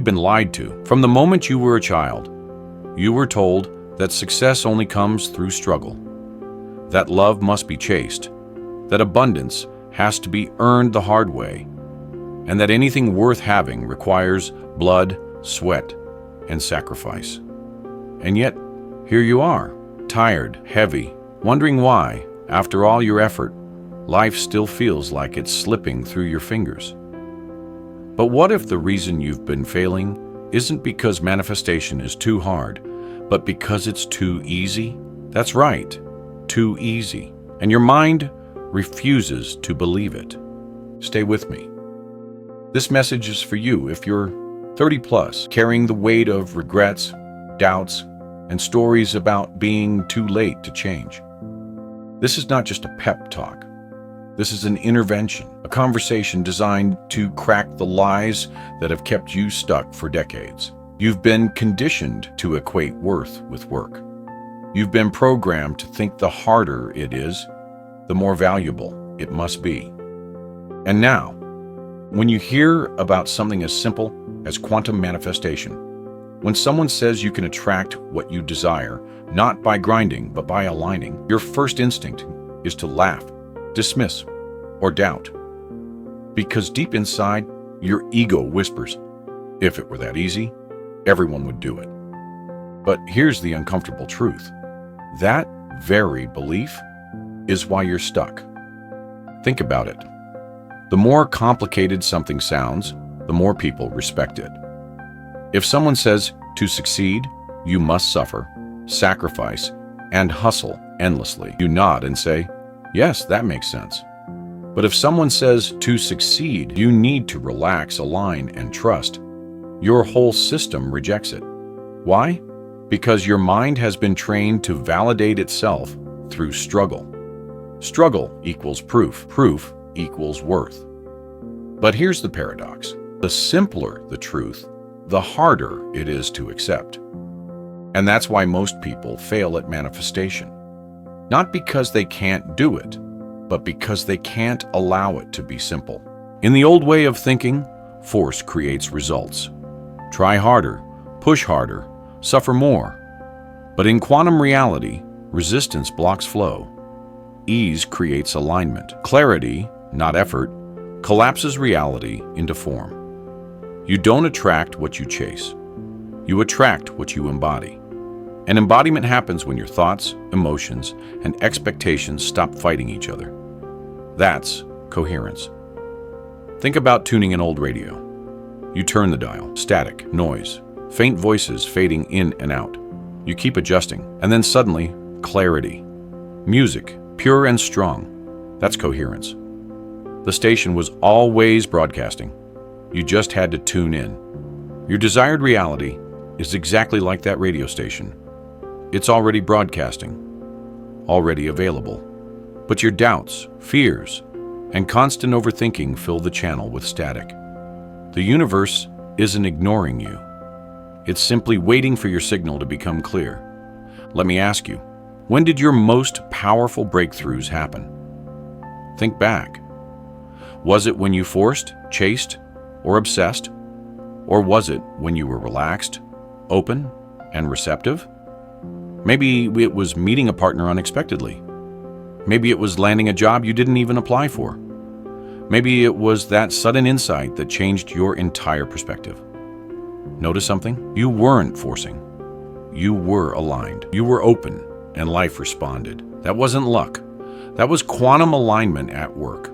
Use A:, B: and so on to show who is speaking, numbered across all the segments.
A: been lied to. From the moment you were a child, you were told that success only comes through struggle, that love must be chased, that abundance has to be earned the hard way, and that anything worth having requires blood, sweat, and sacrifice. And yet, here you are, tired, heavy, wondering why, after all your effort, life still feels like it's slipping through your fingers. But what if the reason you've been failing isn't because manifestation is too hard, but because it's too easy? That's right, too easy. And your mind refuses to believe it. Stay with me. This message is for you if you're 30 plus, carrying the weight of regrets, doubts, and stories about being too late to change. This is not just a pep talk. This is an intervention, a conversation designed to crack the lies that have kept you stuck for decades. You've been conditioned to equate worth with work. You've been programmed to think the harder it is, the more valuable it must be. And now, when you hear about something as simple as quantum manifestation, when someone says you can attract what you desire, not by grinding, but by aligning, your first instinct is to laugh, dismiss, or doubt. Because deep inside, your ego whispers, if it were that easy, everyone would do it. But here's the uncomfortable truth. That very belief is why you're stuck. Think about it. The more complicated something sounds, the more people respect it. If someone says, to succeed, you must suffer, sacrifice, and hustle endlessly, you nod and say, yes, that makes sense. But if someone says, to succeed, you need to relax, align, and trust, your whole system rejects it. Why? Because your mind has been trained to validate itself through struggle. Struggle equals proof. Proof equals worth. But here's the paradox. The simpler the truth, the harder it is to accept. And that's why most people fail at manifestation. Not because they can't do it, but because they can't allow it to be simple. In the old way of thinking, force creates results. Try harder, push harder, suffer more. But in quantum reality, resistance blocks flow. Ease creates alignment. Clarity, not effort, collapses reality into form. You don't attract what you chase. You attract what you embody. And embodiment happens when your thoughts, emotions, and expectations stop fighting each other. That's coherence. Think about tuning an old radio. You turn the dial, static, noise, faint voices fading in and out. You keep adjusting, and then suddenly, clarity. Music, pure and strong. That's coherence. The station was always broadcasting. You just had to tune in. Your desired reality is exactly like that radio station. It's already broadcasting, already available. But your doubts, fears, and constant overthinking fill the channel with static. The universe isn't ignoring you. It's simply waiting for your signal to become clear. Let me ask you, when did your most powerful breakthroughs happen? Think back. Was it when you forced, chased, or obsessed? Or was it when you were relaxed, open, and receptive? Maybe it was meeting a partner unexpectedly. Maybe it was landing a job you didn't even apply for. Maybe it was that sudden insight that changed your entire perspective. Notice something? You weren't forcing. You were aligned. You were open, and life responded. That wasn't luck. That was quantum alignment at work.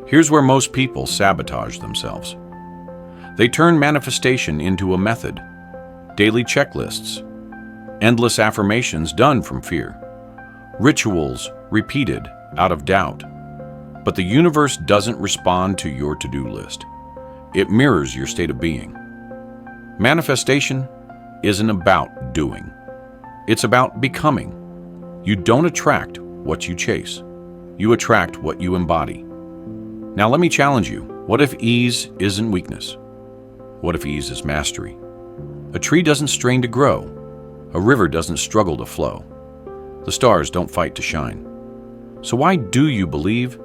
A: Here's where most people sabotage themselves. They turn manifestation into a method. Daily checklists, endless affirmations done from fear, rituals repeated out of doubt. But the universe doesn't respond to your to-do list. It mirrors your state of being. Manifestation isn't about doing. It's about becoming. You don't attract what you chase. You attract what you embody. Now let me challenge you. What if ease isn't weakness? What if ease is mastery? A tree doesn't strain to grow. A river doesn't struggle to flow. The stars don't fight to shine. So why do you believe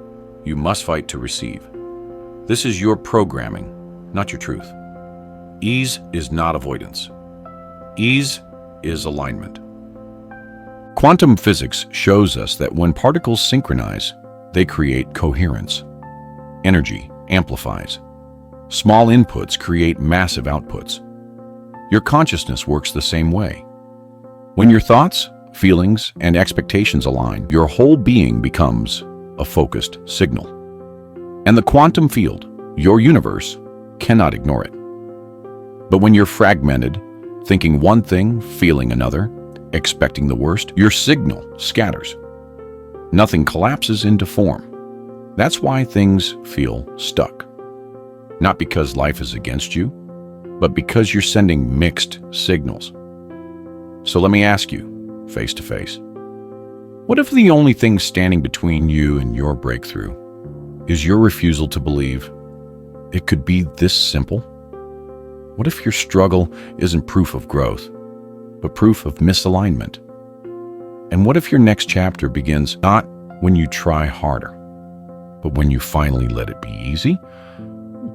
A: you must fight to receive? This is your programming, not your truth. Ease is not avoidance. Ease is alignment. Quantum physics shows us that when particles synchronize, they create coherence. Energy amplifies. Small inputs create massive outputs. Your consciousness works the same way. When your thoughts, feelings, and expectations align, your whole being becomes a focused signal. And the quantum field, your universe, cannot ignore it. But when you're fragmented, thinking one thing, feeling another, expecting the worst, your signal scatters. Nothing collapses into form. That's why things feel stuck. Not because life is against you, but because you're sending mixed signals. So let me ask you, face to face, what if the only thing standing between you and your breakthrough is your refusal to believe it could be this simple? What if your struggle isn't proof of growth, but proof of misalignment? And what if your next chapter begins not when you try harder, but when you finally let it be easy?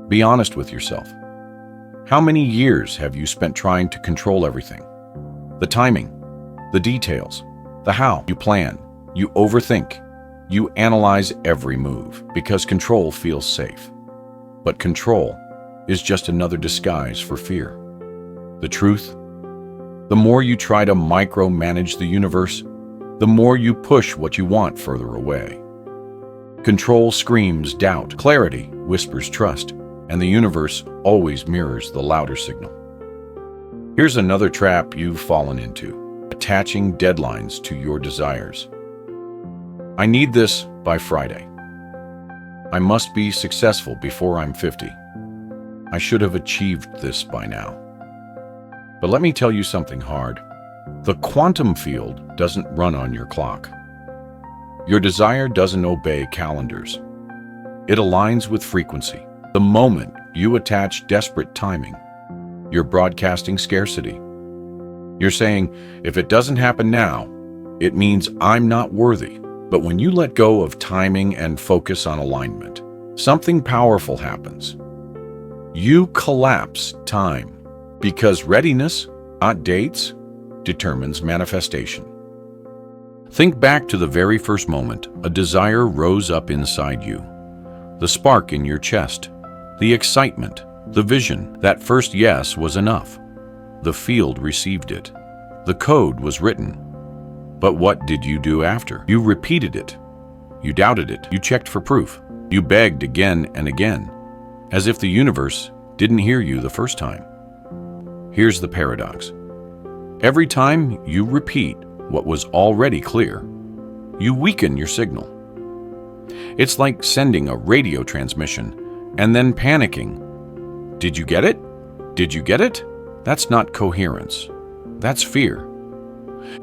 A: Be honest with yourself. How many years have you spent trying to control everything? The timing, the details, the how. You plan, you overthink, you analyze every move because control feels safe. But control is just another disguise for fear. The truth? The more you try to micromanage the universe, the more you push what you want further away. Control screams doubt, clarity whispers trust, and the universe always mirrors the louder signal. Here's another trap you've fallen into: attaching deadlines to your desires. I need this by Friday. I must be successful before I'm 50. I should have achieved this by now. But let me tell you something hard. The quantum field doesn't run on your clock. Your desire doesn't obey calendars. It aligns with frequency. The moment you attach desperate timing, you're broadcasting scarcity. You're saying, if it doesn't happen now, it means I'm not worthy. But when you let go of timing and focus on alignment, something powerful happens. You collapse time, because readiness, not dates, determines manifestation. Think back to the very first moment a desire rose up inside you. The spark in your chest, the excitement, the vision. That first yes was enough. The field received it. The code was written. But what did you do after? You repeated it. You doubted it. You checked for proof. You begged again and again, as if the universe didn't hear you the first time. Here's the paradox. Every time you repeat what was already clear, you weaken your signal. It's like sending a radio transmission and then panicking. Did you get it? Did you get it? That's not coherence. That's fear.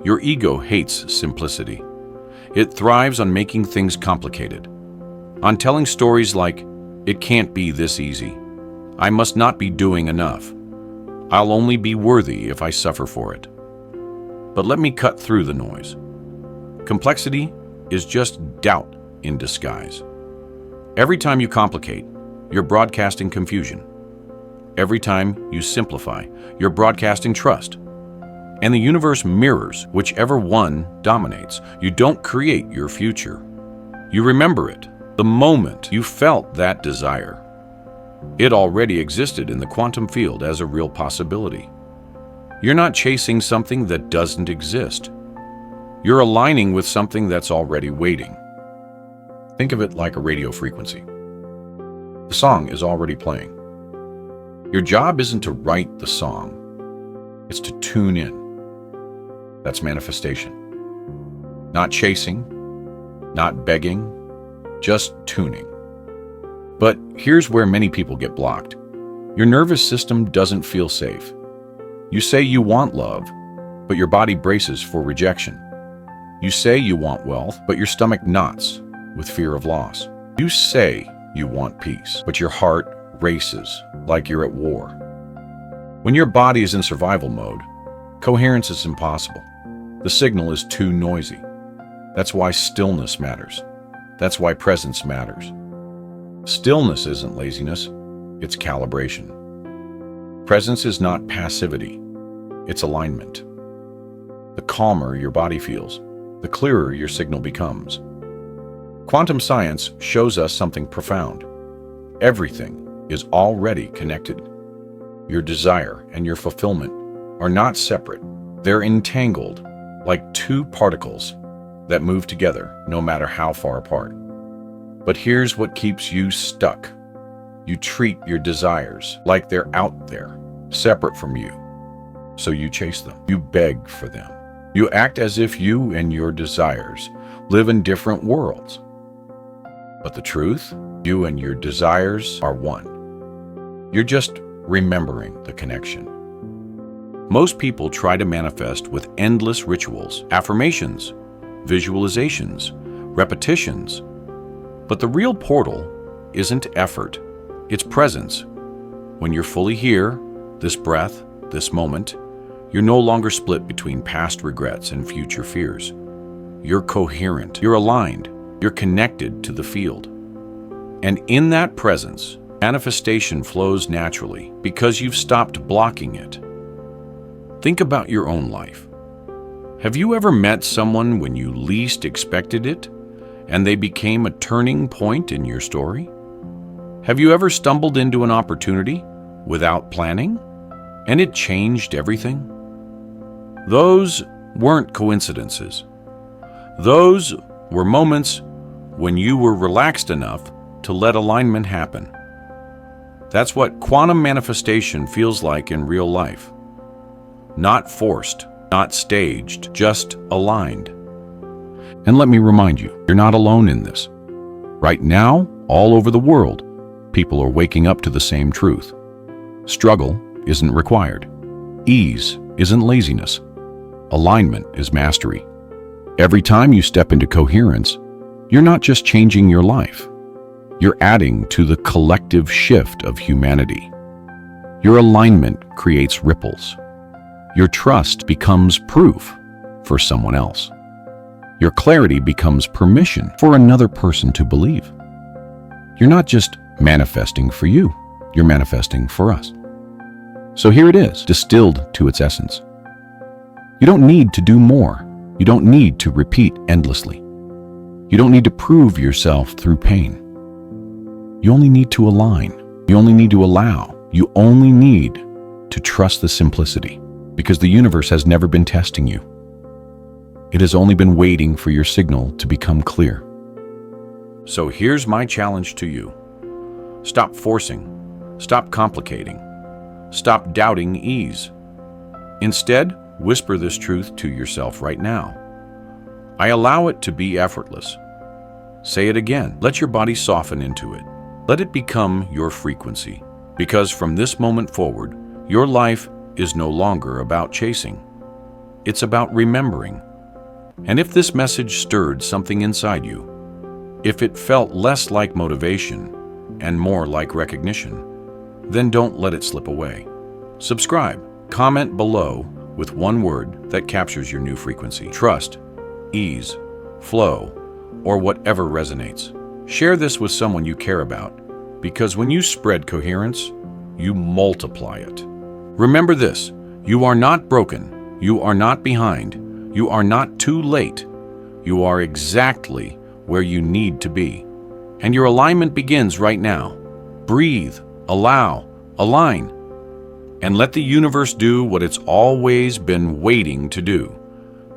A: Your ego hates simplicity. It thrives on making things complicated, on telling stories like, it can't be this easy. I must not be doing enough. I'll only be worthy if I suffer for it. But let me cut through the noise. Complexity is just doubt in disguise. Every time you complicate, you're broadcasting confusion. Every time you simplify, you're broadcasting trust. And the universe mirrors whichever one dominates. You don't create your future. You remember it the moment you felt that desire. It already existed in the quantum field as a real possibility. You're not chasing something that doesn't exist. You're aligning with something that's already waiting. Think of it like a radio frequency. The song is already playing. Your job isn't to write the song, it's to tune in. That's manifestation. Not chasing, not begging, just tuning. But here's where many people get blocked. Your nervous system doesn't feel safe. You say you want love, but your body braces for rejection. You say you want wealth, but your stomach knots with fear of loss. You say you want peace, but your heart races like you're at war. When your body is in survival mode, coherence is impossible. The signal is too noisy. That's why stillness matters. That's why presence matters. Stillness isn't laziness, it's calibration. Presence is not passivity, it's alignment. The calmer your body feels, the clearer your signal becomes. Quantum science shows us something profound. Everything is already connected. Your desire and your fulfillment are not separate. They're entangled, like two particles that move together no matter how far apart. But here's what keeps you stuck. You treat your desires like they're out there, separate from you. So you chase them. You beg for them. You act as if you and your desires live in different worlds. But the truth, you and your desires are one. You're just remembering the connection. Most people try to manifest with endless rituals, affirmations, visualizations, repetitions. But the real portal isn't effort, it's presence. When you're fully here, this breath, this moment, you're no longer split between past regrets and future fears. You're coherent, you're aligned, you're connected to the field. And in that presence, manifestation flows naturally because you've stopped blocking it. Think about your own life. Have you ever met someone when you least expected it, and they became a turning point in your story? Have you ever stumbled into an opportunity without planning, and it changed everything? Those weren't coincidences. Those were moments when you were relaxed enough to let alignment happen. That's what quantum manifestation feels like in real life. Not forced, not staged, just aligned. And let me remind you, you're not alone in this. Right now, all over the world, people are waking up to the same truth. Struggle isn't required. Ease isn't laziness. Alignment is mastery. Every time you step into coherence, you're not just changing your life. You're adding to the collective shift of humanity. Your alignment creates ripples. Your trust becomes proof for someone else. Your clarity becomes permission for another person to believe. You're not just manifesting for you, you're manifesting for us. So here it is, distilled to its essence. You don't need to do more. You don't need to repeat endlessly. You don't need to prove yourself through pain. You only need to align. You only need to allow. You only need to trust the simplicity, because the universe has never been testing you. It has only been waiting for your signal to become clear. So here's my challenge to you. Stop forcing. Stop complicating. Stop doubting ease. Instead, whisper this truth to yourself right now. I allow it to be effortless. Say it again. Let your body soften into it. Let it become your frequency. Because from this moment forward, your life is no longer about chasing. It's about remembering. And if this message stirred something inside you, if it felt less like motivation and more like recognition, then don't let it slip away. Subscribe. Comment below with one word that captures your new frequency. Trust, ease, flow, or whatever resonates. Share this with someone you care about, because when you spread coherence, you multiply it. Remember this, you are not broken, you are not behind, you are not too late. You are exactly where you need to be. And your alignment begins right now. Breathe, allow, align, and let the universe do what it's always been waiting to do.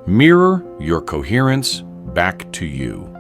A: Mirror your coherence back to you.